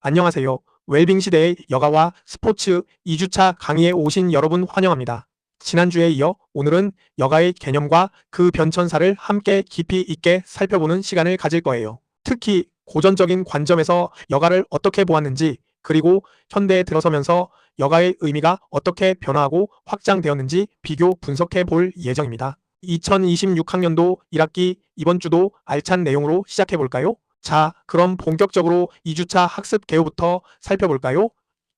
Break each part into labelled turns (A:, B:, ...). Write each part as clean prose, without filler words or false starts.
A: 안녕하세요. 웰빙 시대의 여가와 스포츠 2주차 강의에 오신 여러분 환영합니다. 지난주에 이어 오늘은 여가의 개념과 그 변천사를 함께 깊이 있게 살펴보는 시간을 가질 거예요. 특히 고전적인 관점에서 여가를 어떻게 보았는지, 그리고 현대에 들어서면서 여가의 의미가 어떻게 변화하고 확장되었는지 비교 분석해 볼 예정입니다. 2026학년도 1학기 이번 주도 알찬 내용으로 시작해 볼까요? 자, 그럼 본격적으로 2주차 학습 개요부터 살펴볼까요?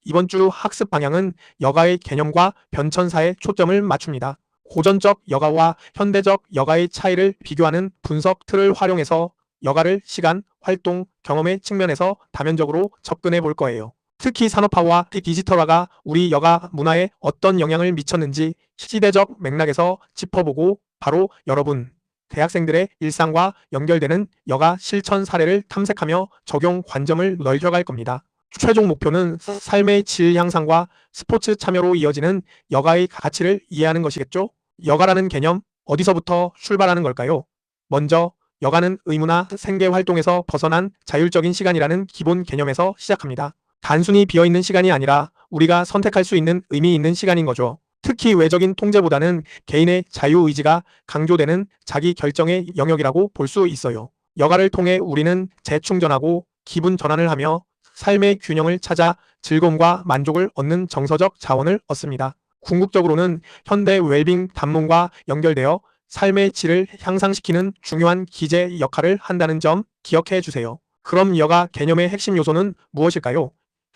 A: 이번 주 학습 방향은 여가의 개념과 변천사에 초점을 맞춥니다. 고전적 여가와 현대적 여가의 차이를 비교하는 분석 틀을 활용해서 여가를 시간, 활동, 경험의 측면에서 다면적으로 접근해 볼 거예요. 특히 산업화와 디지털화가 우리 여가 문화에 어떤 영향을 미쳤는지 시대적 맥락에서 짚어보고 바로 여러분, 대학생들의 일상과 연결되는 여가 실천 사례를 탐색하며 적용 관점을 넓혀갈 겁니다. 최종 목표는 삶의 질 향상과 스포츠 참여로 이어지는 여가의 가치를 이해하는 것이겠죠? 여가라는 개념, 어디서부터 출발하는 걸까요? 먼저 여가는 의무나 생계 활동에서 벗어난 자율적인 시간이라는 기본 개념에서 시작합니다. 단순히 비어있는 시간이 아니라 우리가 선택할 수 있는 의미 있는 시간인 거죠. 특히 외적인 통제보다는 개인의 자유의지가 강조되는 자기 결정의 영역이라고 볼 수 있어요. 여가를 통해 우리는 재충전하고 기분 전환을 하며 삶의 균형을 찾아 즐거움과 만족을 얻는 정서적 자원을 얻습니다. 궁극적으로는 현대 웰빙 담론과 연결되어 삶의 질을 향상시키는 중요한 기제 역할을 한다는 점 기억해 주세요. 그럼 여가 개념의 핵심 요소는 무엇일까요?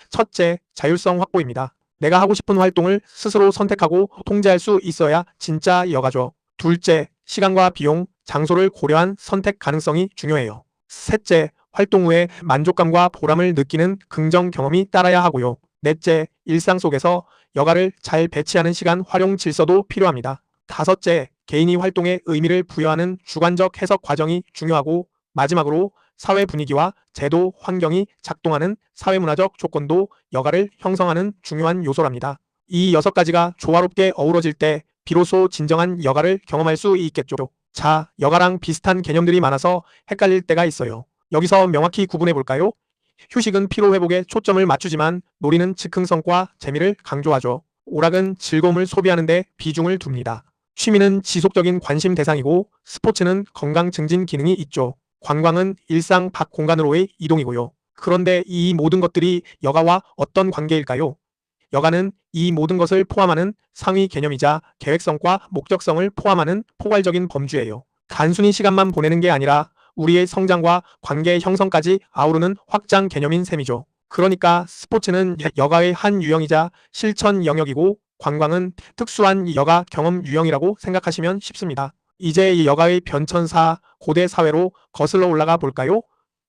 A: 첫째, 자율성 확보입니다. 내가 하고 싶은 활동을 스스로 선택하고 통제할 수 있어야 진짜 여가죠. 둘째, 시간과 비용, 장소를 고려한 선택 가능성이 중요해요. 셋째, 활동 후에 만족감과 보람을 느끼는 긍정 경험이 따라야 하고요. 넷째, 일상 속에서 여가를 잘 배치하는 시간 활용 질서도 필요합니다. 다섯째, 개인이 활동에 의미를 부여하는 주관적 해석 과정이 중요하고, 마지막으로 사회 분위기와 제도 환경이 작동하는 사회문화적 조건도 여가를 형성하는 중요한 요소랍니다. 이 6가지가 조화롭게 어우러질 때 비로소 진정한 여가를 경험할 수 있겠죠. 자, 여가랑 비슷한 개념들이 많아서 헷갈릴 때가 있어요. 여기서 명확히 구분해 볼까요? 휴식은 피로회복에 초점을 맞추지만 놀이는 즉흥성과 재미를 강조하죠. 오락은 즐거움을 소비하는 데 비중을 둡니다. 취미는 지속적인 관심 대상이고 스포츠는 건강 증진 기능이 있죠. 관광은 일상 밖 공간으로의 이동이고요. 그런데 이 모든 것들이 여가와 어떤 관계일까요? 여가는 이 모든 것을 포함하는 상위 개념이자 계획성과 목적성을 포함하는 포괄적인 범주예요. 단순히 시간만 보내는 게 아니라 우리의 성장과 관계 형성까지 아우르는 확장 개념인 셈이죠. 그러니까 스포츠는 여가의 한 유형이자 실천 영역이고 관광은 특수한 여가 경험 유형이라고 생각하시면 쉽습니다. 이제 이 여가의 변천사 고대 사회로 거슬러 올라가 볼까요?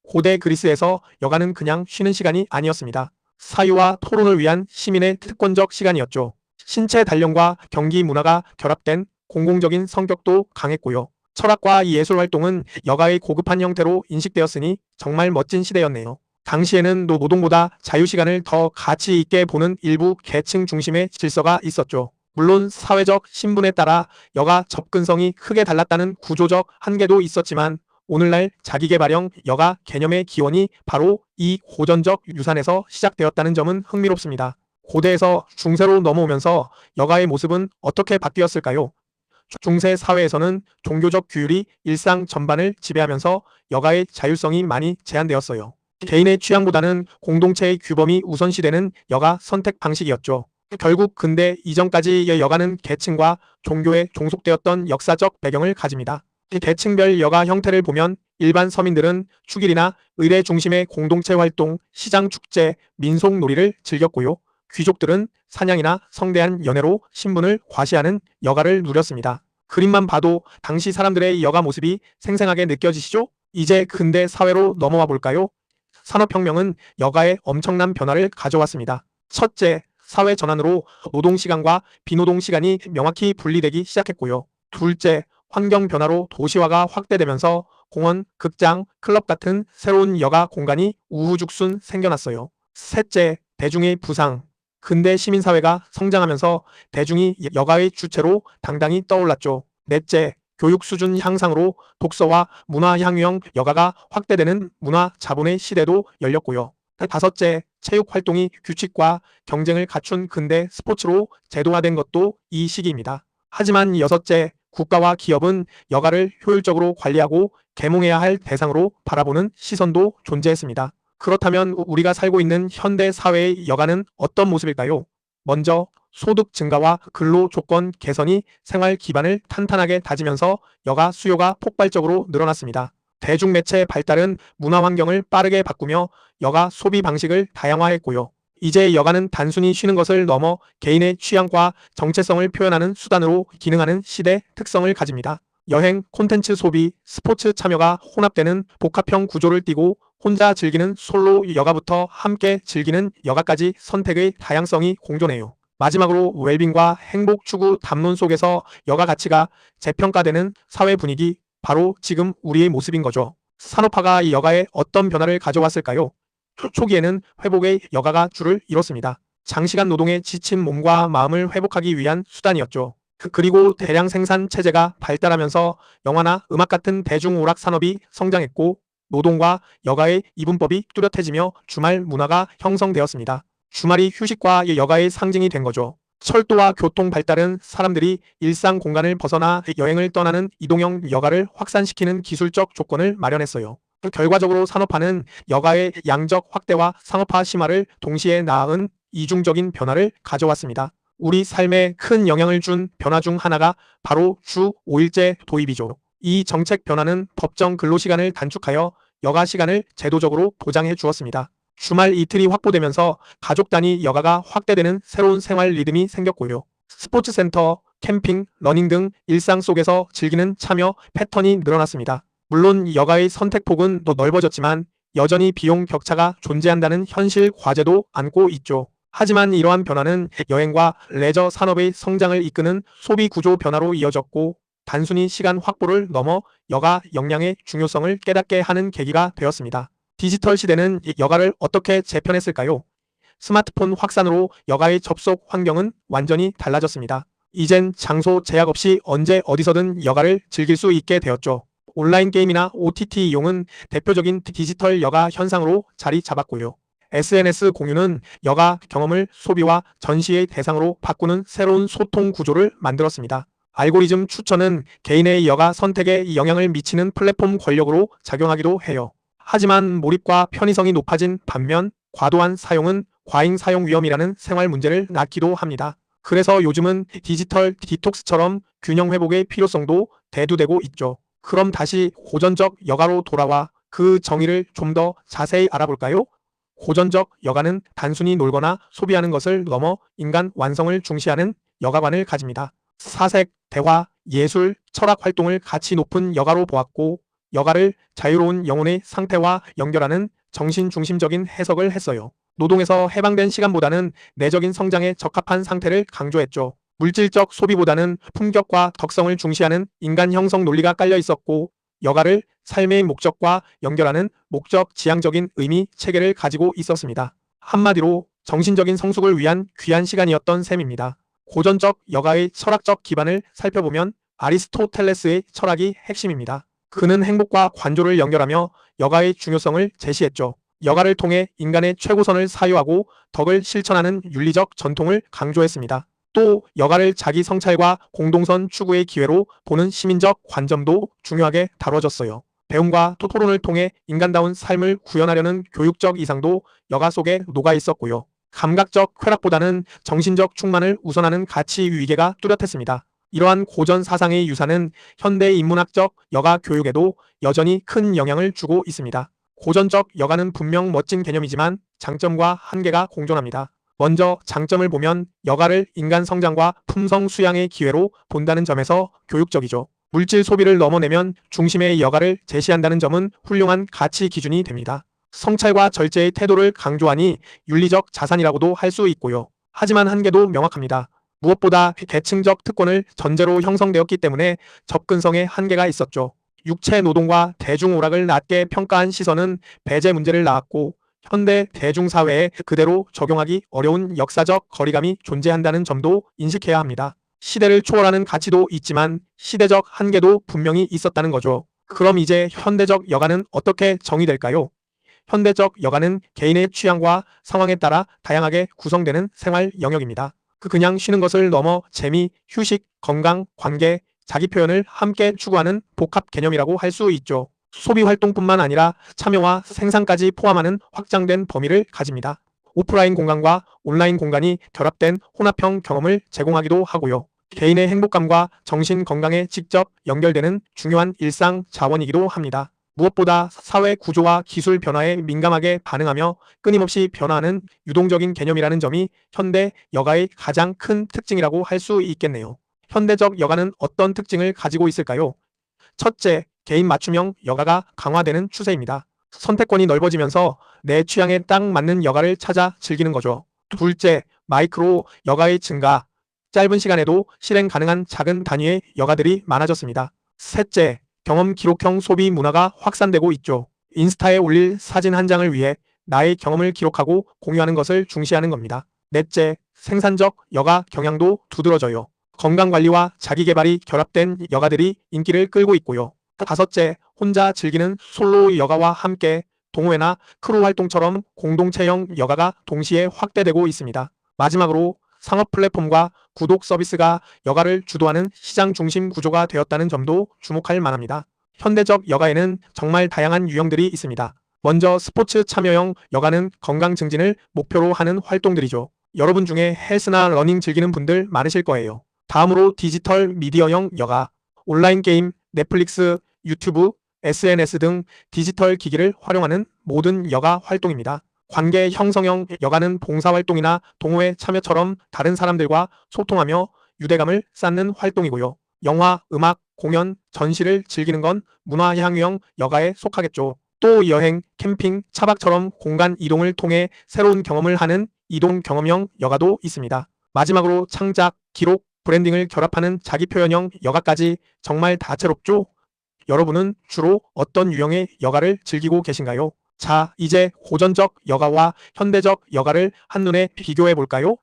A: 고대 그리스에서 여가는 그냥 쉬는 시간이 아니었습니다. 사유와 토론을 위한 시민의 특권적 시간이었죠. 신체 단련과 경기 문화가 결합된 공공적인 성격도 강했고요. 철학과 예술 활동은 여가의 고급한 형태로 인식되었으니 정말 멋진 시대였네요. 당시에는 노동보다 자유시간을 더 가치 있게 보는 일부 계층 중심의 질서가 있었죠. 물론 사회적 신분에 따라 여가 접근성이 크게 달랐다는 구조적 한계도 있었지만 오늘날 자기계발형 여가 개념의 기원이 바로 이 고전적 유산에서 시작되었다는 점은 흥미롭습니다. 고대에서 중세로 넘어오면서 여가의 모습은 어떻게 바뀌었을까요? 중세 사회에서는 종교적 규율이 일상 전반을 지배하면서 여가의 자율성이 많이 제한되었어요. 개인의 취향보다는 공동체의 규범이 우선시되는 여가 선택 방식이었죠. 결국 근대 이전까지 여가는 계층과 종교에 종속되었던 역사적 배경을 가집니다. 계층별 여가 형태를 보면 일반 서민들은 축일이나 의례 중심의 공동체 활동, 시장 축제, 민속 놀이를 즐겼고요. 귀족들은 사냥이나 성대한 연회로 신분을 과시하는 여가를 누렸습니다. 그림만 봐도 당시 사람들의 여가 모습이 생생하게 느껴지시죠? 이제 근대 사회로 넘어와 볼까요? 산업혁명은 여가에 엄청난 변화를 가져왔습니다. 첫째, 사회 전환으로 노동시간과 비노동시간이 명확히 분리되기 시작했고요. 둘째, 환경 변화로 도시화가 확대되면서 공원, 극장, 클럽 같은 새로운 여가 공간이 우후죽순 생겨났어요. 셋째, 대중의 부상. 근대 시민사회가 성장하면서 대중이 여가의 주체로 당당히 떠올랐죠. 넷째, 교육 수준 향상으로 독서와 문화 향유형 여가가 확대되는 문화 자본의 시대도 열렸고요. 다섯째, 체육 활동이 규칙과 경쟁을 갖춘 근대 스포츠로 제도화된 것도 이 시기입니다. 하지만 여섯째, 국가와 기업은 여가를 효율적으로 관리하고 계몽해야 할 대상으로 바라보는 시선도 존재했습니다. 그렇다면 우리가 살고 있는 현대 사회의 여가는 어떤 모습일까요? 먼저 소득 증가와 근로 조건 개선이 생활 기반을 탄탄하게 다지면서 여가 수요가 폭발적으로 늘어났습니다. 대중매체 발달은 문화 환경을 빠르게 바꾸며 여가 소비 방식을 다양화했고요. 이제 여가는 단순히 쉬는 것을 넘어 개인의 취향과 정체성을 표현하는 수단으로 기능하는 시대 특성을 가집니다. 여행, 콘텐츠 소비, 스포츠 참여가 혼합되는 복합형 구조를 띠고 혼자 즐기는 솔로 여가부터 함께 즐기는 여가까지 선택의 다양성이 공존해요. 마지막으로 웰빙과 행복 추구 담론 속에서 여가 가치가 재평가되는 사회 분위기, 바로 지금 우리의 모습인 거죠. 산업화가 이 여가에 어떤 변화를 가져왔을까요? 초기에는 회복의 여가가 주를 이뤘습니다. 장시간 노동에 지친 몸과 마음을 회복하기 위한 수단이었죠. 그리고 대량 생산 체제가 발달하면서 영화나 음악 같은 대중오락 산업이 성장했고 노동과 여가의 이분법이 뚜렷해지며 주말 문화가 형성되었습니다. 주말이 휴식과 여가의 상징이 된 거죠. 철도와 교통 발달은 사람들이 일상 공간을 벗어나 여행을 떠나는 이동형 여가를 확산시키는 기술적 조건을 마련했어요. 결과적으로 산업화는 여가의 양적 확대와 상업화 심화를 동시에 낳은 이중적인 변화를 가져왔습니다. 우리 삶에 큰 영향을 준 변화 중 하나가 바로 주 5일제 도입이죠. 이 정책 변화는 법정 근로시간을 단축하여 여가 시간을 제도적으로 보장해 주었습니다. 주말 이틀이 확보되면서 가족 단위 여가가 확대되는 새로운 생활 리듬이 생겼고요. 스포츠센터, 캠핑, 러닝 등 일상 속에서 즐기는 참여 패턴이 늘어났습니다. 물론 여가의 선택폭은 더 넓어졌지만 여전히 비용 격차가 존재한다는 현실 과제도 안고 있죠. 하지만 이러한 변화는 여행과 레저 산업의 성장을 이끄는 소비 구조 변화로 이어졌고 단순히 시간 확보를 넘어 여가 역량의 중요성을 깨닫게 하는 계기가 되었습니다. 디지털 시대는 여가를 어떻게 재편했을까요? 스마트폰 확산으로 여가의 접속 환경은 완전히 달라졌습니다. 이젠 장소 제약 없이 언제 어디서든 여가를 즐길 수 있게 되었죠. 온라인 게임이나 OTT 이용은 대표적인 디지털 여가 현상으로 자리 잡았고요. SNS 공유는 여가 경험을 소비와 전시의 대상으로 바꾸는 새로운 소통 구조를 만들었습니다. 알고리즘 추천은 개인의 여가 선택에 영향을 미치는 플랫폼 권력으로 작용하기도 해요. 하지만 몰입과 편의성이 높아진 반면 과도한 사용은 과잉 사용 위험이라는 생활 문제를 낳기도 합니다. 그래서 요즘은 디지털 디톡스처럼 균형 회복의 필요성도 대두되고 있죠. 그럼 다시 고전적 여가로 돌아와 그 정의를 좀 더 자세히 알아볼까요? 고전적 여가는 단순히 놀거나 소비하는 것을 넘어 인간 완성을 중시하는 여가관을 가집니다. 사색, 대화, 예술, 철학 활동을 가치 높은 여가로 보았고 여가를 자유로운 영혼의 상태와 연결하는 정신중심적인 해석을 했어요. 노동에서 해방된 시간보다는 내적인 성장에 적합한 상태를 강조했죠. 물질적 소비보다는 품격과 덕성을 중시하는 인간 형성 논리가 깔려 있었고 여가를 삶의 목적과 연결하는 목적 지향적인 의미 체계를 가지고 있었습니다. 한마디로 정신적인 성숙을 위한 귀한 시간이었던 셈입니다. 고전적 여가의 철학적 기반을 살펴보면 아리스토텔레스의 철학이 핵심입니다. 그는 행복과 관조를 연결하며 여가의 중요성을 제시했죠. 여가를 통해 인간의 최고선을 사유하고 덕을 실천하는 윤리적 전통을 강조했습니다. 또 여가를 자기 성찰과 공동선 추구의 기회로 보는 시민적 관점도 중요하게 다뤄졌어요. 배움과 토론을 통해 인간다운 삶을 구현하려는 교육적 이상도 여가 속에 녹아 있었고요. 감각적 쾌락보다는 정신적 충만을 우선하는 가치 위계가 뚜렷했습니다. 이러한 고전 사상의 유산은 현대 인문학적 여가 교육에도 여전히 큰 영향을 주고 있습니다. 고전적 여가는 분명 멋진 개념이지만 장점과 한계가 공존합니다. 먼저 장점을 보면 여가를 인간 성장과 품성 수양의 기회로 본다는 점에서 교육적이죠. 물질 소비를 넘어내면 중심의 여가를 제시한다는 점은 훌륭한 가치 기준이 됩니다. 성찰과 절제의 태도를 강조하니 윤리적 자산이라고도 할 수 있고요. 하지만 한계도 명확합니다. 무엇보다 계층적 특권을 전제로 형성되었기 때문에 접근성에 한계가 있었죠. 육체 노동과 대중오락을 낮게 평가한 시선은 배제 문제를 낳았고 현대 대중사회에 그대로 적용하기 어려운 역사적 거리감이 존재한다는 점도 인식해야 합니다. 시대를 초월하는 가치도 있지만 시대적 한계도 분명히 있었다는 거죠. 그럼 이제 현대적 여가는 어떻게 정의될까요? 현대적 여가는 개인의 취향과 상황에 따라 다양하게 구성되는 생활 영역입니다. 그냥 쉬는 것을 넘어 재미, 휴식, 건강, 관계, 자기 표현을 함께 추구하는 복합 개념이라고 할 수 있죠. 소비 활동뿐만 아니라 참여와 생산까지 포함하는 확장된 범위를 가집니다. 오프라인 공간과 온라인 공간이 결합된 혼합형 경험을 제공하기도 하고요. 개인의 행복감과 정신 건강에 직접 연결되는 중요한 일상 자원이기도 합니다. 무엇보다 사회 구조와 기술 변화에 민감하게 반응하며 끊임없이 변화하는 유동적인 개념이라는 점이 현대 여가의 가장 큰 특징이라고 할 수 있겠네요. 현대적 여가는 어떤 특징을 가지고 있을까요? 첫째, 개인 맞춤형 여가가 강화되는 추세입니다. 선택권이 넓어지면서 내 취향에 딱 맞는 여가를 찾아 즐기는 거죠. 둘째, 마이크로 여가의 증가. 짧은 시간에도 실행 가능한 작은 단위의 여가들이 많아졌습니다. 셋째, 경험 기록형 소비 문화가 확산되고 있죠. 인스타에 올릴 사진 한 장을 위해 나의 경험을 기록하고 공유하는 것을 중시하는 겁니다. 넷째, 생산적 여가 경향도 두드러져요. 건강관리와 자기개발이 결합된 여가들이 인기를 끌고 있고요. 다섯째, 혼자 즐기는 솔로 여가와 함께 동호회나 크루 활동처럼 공동체형 여가가 동시에 확대되고 있습니다. 마지막으로 상업 플랫폼과 구독 서비스가 여가를 주도하는 시장 중심 구조가 되었다는 점도 주목할 만합니다. 현대적 여가에는 정말 다양한 유형들이 있습니다. 먼저 스포츠 참여형 여가는 건강 증진을 목표로 하는 활동들이죠. 여러분 중에 헬스나 러닝 즐기는 분들 많으실 거예요. 다음으로 디지털 미디어형 여가, 온라인 게임, 넷플릭스, 유튜브, SNS 등 디지털 기기를 활용하는 모든 여가 활동입니다. 관계 형성형 여가는 봉사활동이나 동호회 참여처럼 다른 사람들과 소통하며 유대감을 쌓는 활동이고요. 영화, 음악, 공연, 전시를 즐기는 건 문화향유형 여가에 속하겠죠. 또 여행, 캠핑, 차박처럼 공간 이동을 통해 새로운 경험을 하는 이동 경험형 여가도 있습니다. 마지막으로 창작, 기록, 브랜딩을 결합하는 자기표현형 여가까지 정말 다채롭죠? 여러분은 주로 어떤 유형의 여가를 즐기고 계신가요? 자, 이제 고전적 여가와 현대적 여가를 한눈에 비교해 볼까요?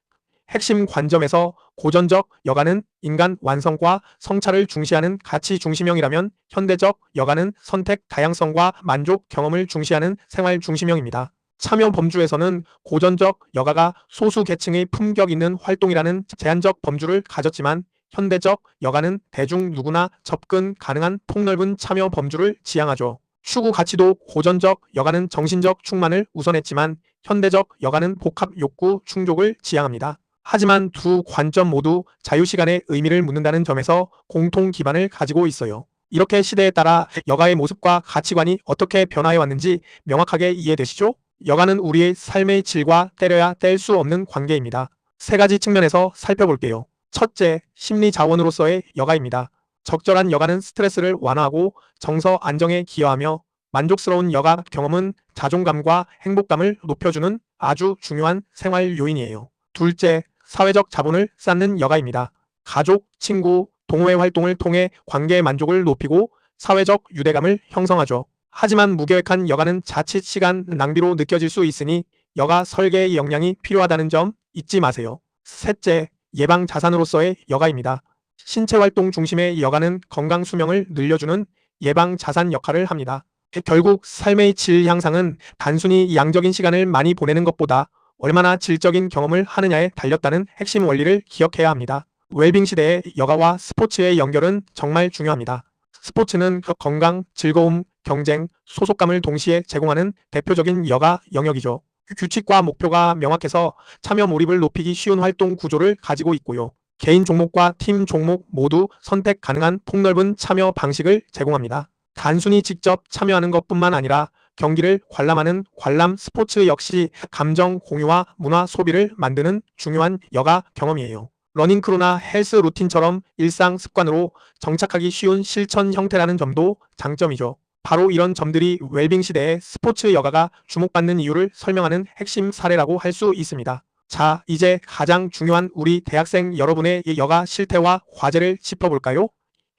A: 핵심 관점에서 고전적 여가는 인간 완성과 성찰을 중시하는 가치 중심형이라면 현대적 여가는 선택 다양성과 만족 경험을 중시하는 생활 중심형입니다. 참여 범주에서는 고전적 여가가 소수 계층의 품격 있는 활동이라는 제한적 범주를 가졌지만 현대적 여가는 대중 누구나 접근 가능한 폭넓은 참여 범주를 지향하죠. 추구 가치도 고전적 여가는 정신적 충만을 우선했지만 현대적 여가는 복합 욕구 충족을 지향합니다. 하지만 두 관점 모두 자유시간의 의미를 묻는다는 점에서 공통 기반을 가지고 있어요. 이렇게 시대에 따라 여가의 모습과 가치관이 어떻게 변화해 왔는지 명확하게 이해되시죠? 여가는 우리의 삶의 질과 때려야 뗄 수 없는 관계입니다. 세 가지 측면에서 살펴볼게요. 첫째, 심리 자원으로서의 여가입니다. 적절한 여가는 스트레스를 완화하고 정서 안정에 기여하며 만족스러운 여가 경험은 자존감과 행복감을 높여주는 아주 중요한 생활 요인이에요. 둘째, 사회적 자본을 쌓는 여가입니다. 가족, 친구, 동호회 활동을 통해 관계의 만족을 높이고 사회적 유대감을 형성하죠. 하지만 무계획한 여가는 자칫 시간 낭비로 느껴질 수 있으니 여가 설계의 역량이 필요하다는 점 잊지 마세요. 셋째, 예방 자산으로서의 여가입니다. 신체 활동 중심의 여가는 건강 수명을 늘려주는 예방 자산 역할을 합니다. 결국 삶의 질 향상은 단순히 양적인 시간을 많이 보내는 것보다 얼마나 질적인 경험을 하느냐에 달렸다는 핵심 원리를 기억해야 합니다. 웰빙 시대의 여가와 스포츠의 연결은 정말 중요합니다. 스포츠는 건강, 즐거움, 경쟁, 소속감을 동시에 제공하는 대표적인 여가 영역이죠. 규칙과 목표가 명확해서 참여 몰입을 높이기 쉬운 활동 구조를 가지고 있고요. 개인 종목과 팀 종목 모두 선택 가능한 폭넓은 참여 방식을 제공합니다. 단순히 직접 참여하는 것뿐만 아니라 경기를 관람하는 관람 스포츠 역시 감정 공유와 문화 소비를 만드는 중요한 여가 경험이에요. 러닝크루나 헬스 루틴처럼 일상 습관으로 정착하기 쉬운 실천 형태라는 점도 장점이죠. 바로 이런 점들이 웰빙 시대의 스포츠 여가가 주목받는 이유를 설명하는 핵심 사례라고 할 수 있습니다. 자, 이제 가장 중요한 우리 대학생 여러분의 여가 실태와 과제를 짚어볼까요?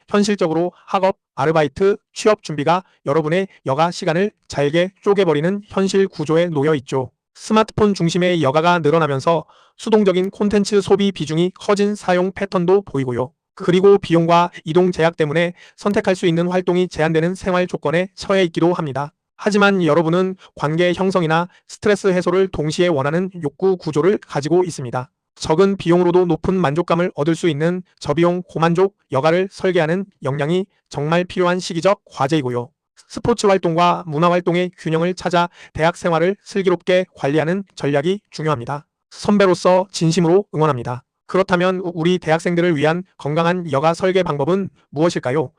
A: 현실적으로 학업, 아르바이트, 취업 준비가 여러분의 여가 시간을 잘게 쪼개버리는 현실 구조에 놓여 있죠. 스마트폰 중심의 여가가 늘어나면서 수동적인 콘텐츠 소비 비중이 커진 사용 패턴도 보이고요. 그리고 비용과 이동 제약 때문에 선택할 수 있는 활동이 제한되는 생활 조건에 처해 있기도 합니다. 하지만 여러분은 관계 형성이나 스트레스 해소를 동시에 원하는 욕구 구조를 가지고 있습니다. 적은 비용으로도 높은 만족감을 얻을 수 있는 저비용 고만족 여가를 설계하는 역량이 정말 필요한 시기적 과제이고요. 스포츠 활동과 문화 활동의 균형을 찾아 대학 생활을 슬기롭게 관리하는 전략이 중요합니다. 선배로서 진심으로 응원합니다. 그렇다면 우리 대학생들을 위한 건강한 여가 설계 방법은 무엇일까요?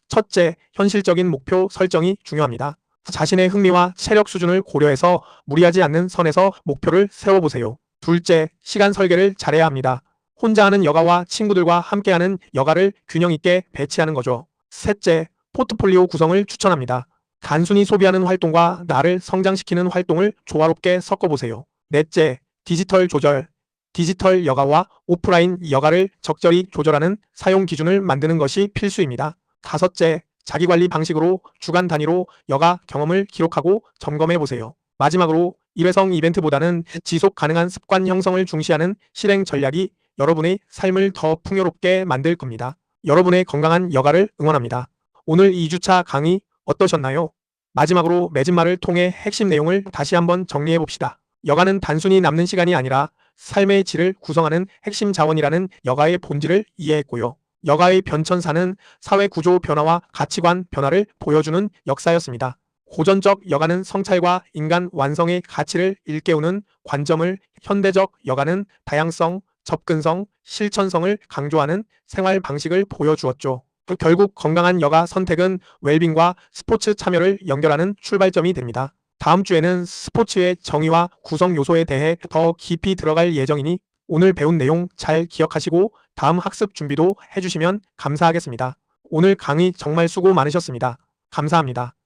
A: 첫째, 현실적인 목표 설정이 중요합니다. 자신의 흥미와 체력 수준을 고려해서 무리하지 않는 선에서 목표를 세워보세요. 둘째, 시간 설계를 잘해야 합니다. 혼자 하는 여가와 친구들과 함께하는 여가를 균형 있게 배치하는 거죠. 셋째, 포트폴리오 구성을 추천합니다. 단순히 소비하는 활동과 나를 성장시키는 활동을 조화롭게 섞어보세요. 넷째, 디지털 조절. 디지털 여가와 오프라인 여가를 적절히 조절하는 사용 기준을 만드는 것이 필수입니다. 다섯째, 자기관리 방식으로 주간 단위로 여가 경험을 기록하고 점검해 보세요. 마지막으로 일회성 이벤트보다는 지속 가능한 습관 형성을 중시하는 실행 전략이 여러분의 삶을 더 풍요롭게 만들 겁니다. 여러분의 건강한 여가를 응원합니다. 오늘 2주차 강의 어떠셨나요? 마지막으로 맺은말을 통해 핵심 내용을 다시 한번 정리해 봅시다. 여가는 단순히 남는 시간이 아니라 삶의 질을 구성하는 핵심 자원이라는 여가의 본질을 이해했고요. 여가의 변천사는 사회 구조 변화와 가치관 변화를 보여주는 역사였습니다. 고전적 여가는 성찰과 인간 완성의 가치를 일깨우는 관점을, 현대적 여가는 다양성, 접근성, 실천성을 강조하는 생활 방식을 보여주었죠. 결국 건강한 여가 선택은 웰빙과 스포츠 참여를 연결하는 출발점이 됩니다. 다음 주에는 스포츠의 정의와 구성 요소에 대해 더 깊이 들어갈 예정이니 오늘 배운 내용 잘 기억하시고 다음 학습 준비도 해주시면 감사하겠습니다. 오늘 강의 정말 수고 많으셨습니다. 감사합니다.